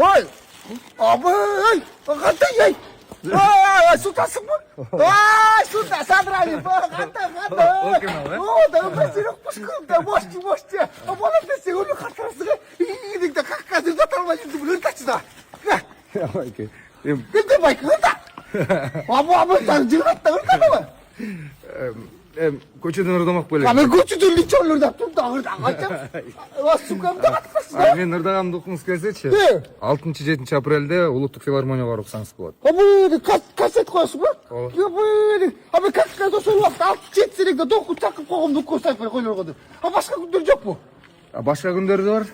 Ой! Абай! Гадай! Сутасың ба? Сута садрали ба, гадай. О, да басырық пұшқым да, мошти. Абалар да сен өлі қатырасың. Игідіңді қаққазыр жатармайын деп өлтачы да. Байке. 근데 마이크 다. 아무 당진났다 그러잖아. Көчеден ырдамақ бөлек. Ана көчеден личолларда тұрды ағырда. Сугамда қатырсың. Мен ырдағамды оқыңыз келсечи. Е. 6-7 апрелде Улуттук филармонияға барсаңыз болады. Абы кассет қойсың ба? Абы абы кассет сол уақытта 6-7-сенекте доқу тақып қоғамды көрсайып қойлар қойды. Башқа күндер жоқ бұл. Башқа күндері де бар.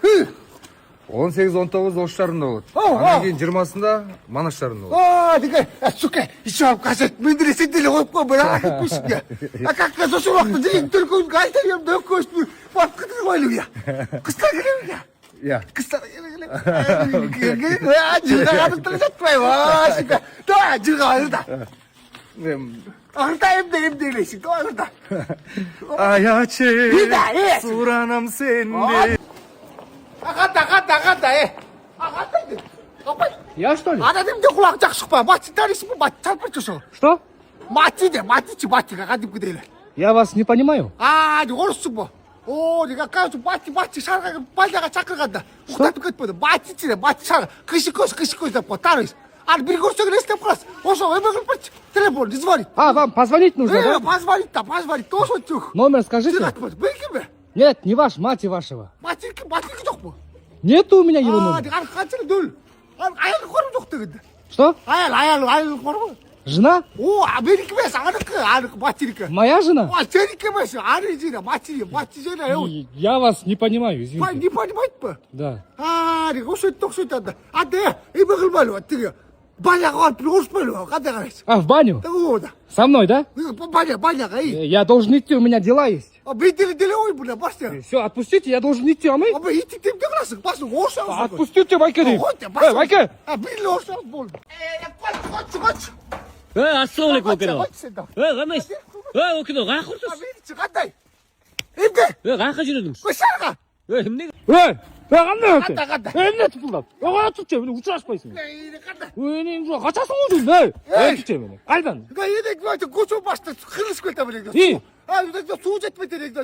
18-19 Ош шаарында болады. Анан кейін 20-сында Манас шаарында болады. Деге, сука, еще кассет медресе деле қойып қой, бірақ пишке. Как сол уақытта директор көз айтайым да көз барып қыдыр қойлу я. Қыстар келем я. Я. Қыстар келем. Жылға адықтыры жатпай ма, сука. Да, жылға адырда. Ағырда емделесің, да, ағырда. Аяче, суранам сенде. Ағада, Апай. Я что ли? Ана демде құлақ жақшық па, мати тарисың ба, мати чалпыр чошо. Что? Мати가 қадып кедейлі. Я вас не понимаю. орыссың ба. Неге кажу, мати шарға байлаға шақырғанда. Ұқтатып кетпеді, мати шарға. Кышы көз деп қой, тарайыз. Bir көрсеген естеп қаласың. Ошо өмегіл бірші, телефон, не звонит. Вам позвонить нужно, да? Позвонить, ошо жоқ. Номер скажите. Білген бе? Нет, не ваш, мати вашего. Матики жоқ бұл. Нету у меня его номера. Қаншылы дөл. Аял қорым жоқ дегенде. Что? Аял қорым. Жена? Менікі емес, аныкі, матинікі. Моя жена? Сенікі емес, аны жена, мати жена. Я вас не понимаю, извините. Не понимает ба? Да. Оқсөйт. Емегіл бәлі, теге. Баняға алып бір ұрыспайлы, қандай қарайсың? В баню? Да. Со мной, да? Баняға, Я должен идти, у меня дела есть. Мен деле ой, бля, басты. Все, отпустите, я должен идти, а мы? Иттік демде қыласың, басың, орысаңыз. Отпустите, Байке. Байке. Билі орысаңыз бол. Қойшы. Ассалаумалейкум, Окено. Қамайсыз? Окено, қақ ұрсыз? Қандай? Емде? Қаққа жүрдіңіз? Қойшарға. Эмне? Қандай өте? Қандай? Эмне тұпылдап? Оға тұтшы, мені ұшыраспайсың. Қандай? Нен жоқ, қачасың өзің, тұтшы мені. Айдан. Көчө башта қырылыс көлті И? Су жетмейді,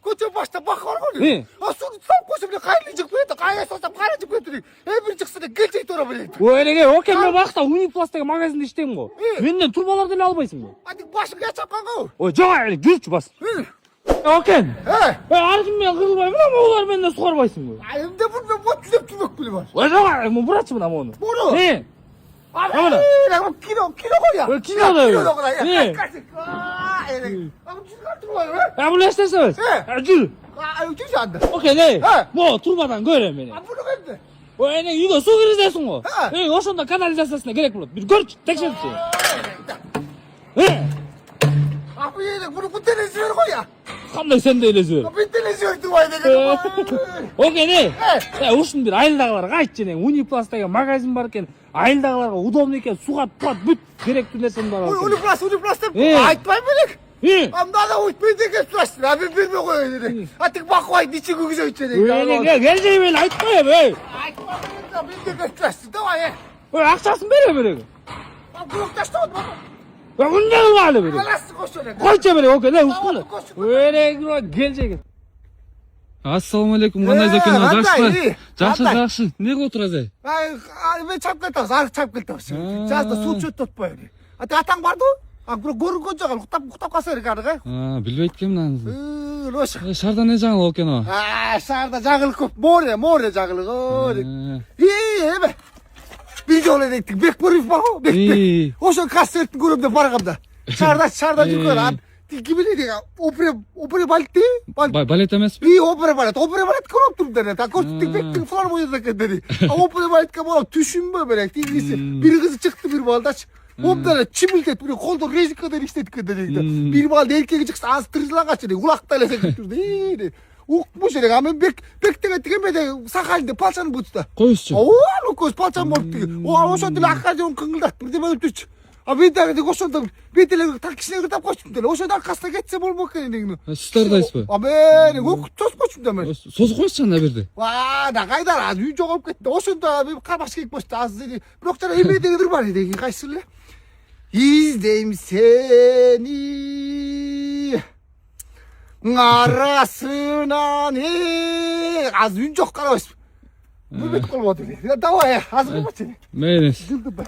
көчө башта бақы бар ғой. Суды сап қойсы біле қайылы жық бейді, қайы сасап қайы жық бейді. Бір жықсыны келжей тұра біледі. Неге, оке мен бақта Унипластағы магазинде іштеймін ғой. Менен турбаларды іле албайсың ғой. Башың ячапқан ғой. Жоқ, жүрші бас. Окен. Арқыммен қырылбай білем, олар менен суғарбайсың ғой. Әйімде бұнымен бұт жүзеп түмек біле бар. Жоқ, мұн бұратшы мұна мұны. Бұны? Кино ғой я. Кино да Кино ғой. Бұл естесіңіз? Жүр. Жүр жанды. Оке, не? Турбадан көрем мені. Бұны кәнді? Үйне үйге су кіргізесің ғой. Ошонда канализациясына керек болады. Bir көрші, текшерші. Бұны бұл телевизор ғой я. Қандай сен де елесі бер? Мен телевизорды ғой деген. Оке, не? Ушын бір айылдағыларға айт женең. Унипластағы магазин бар екен. Айылдағыларға удобный екен. Суға туат бүт керекті нәрсен бар. Унипласт деп айтпай белек. Мынада өйтпей деген сұрашты. Мен бермей қойын. Тек бақы айт, неше көгіз өйтсен. Кел жей мен айтпай ем. Айтпай мен деген сұрашты. Давай. Ақшасын бере берең. Құлықташты ғой. Үнде қылғалы берең. Қаласты қойшы. Қойшы берең, оке, не ұшқылы. Кел жей. Ассалаумалейкум, қандай Окено, жақсы. Неге отырасың? Мен чап кетті, арық чап кетті. Жазда су чөт тұтпай. Атаң барды ғой? Көрінген жағын, құқтап қасы керек арығы. Білбейткем наңызды. Роша. Шарда не жаңыл Окено? Шарда жағылы көп. Море жағылы. Ебе. Bir жолы дейттік. Бек көріп бар ғой? Бек. Ошон концертін көріп деп барғамда. Шарда жүкер. Кимеле деген опера балет де? Балет емес пе? Опера балет көріп тұрды. Көрсеттік бектің филармонияда кендері. Опера балетке болып түшінбе берек. Bir қызы çıktı bir baldaç. Ondan çimildet bir kolda rezikadan işledik kendері. Bir balda erkeği çıksa az tırılan kaçırdı. Kulakta lese götürdü. Укмуш керек. Мен бектен тигемеде сахалинде палчаны бутта. Койсчу. Көз палчан болуп тиги. Ошо деле акка жон кыңылдат. Бирдеме өтүч. би дагы ошондо би деле таксине кырдап койчумун деле. Ошондо аркасына кетсе болмок экен дегине. Стардайсызбы? Мен өкүт тоспочумун да мен. Созуп коесуз ана берди. Ваа, да кайдар үй жоголуп кетти. Ошондо би кармаш керек болчу. Азыр бирок жана эме дегендер бар эди. Кайсы эле? İzleyim seni arasına ne az ün çok karabaş. Bu bit kolmadı. Ya davaya hazır mı seni? Мейнес. Dildi be.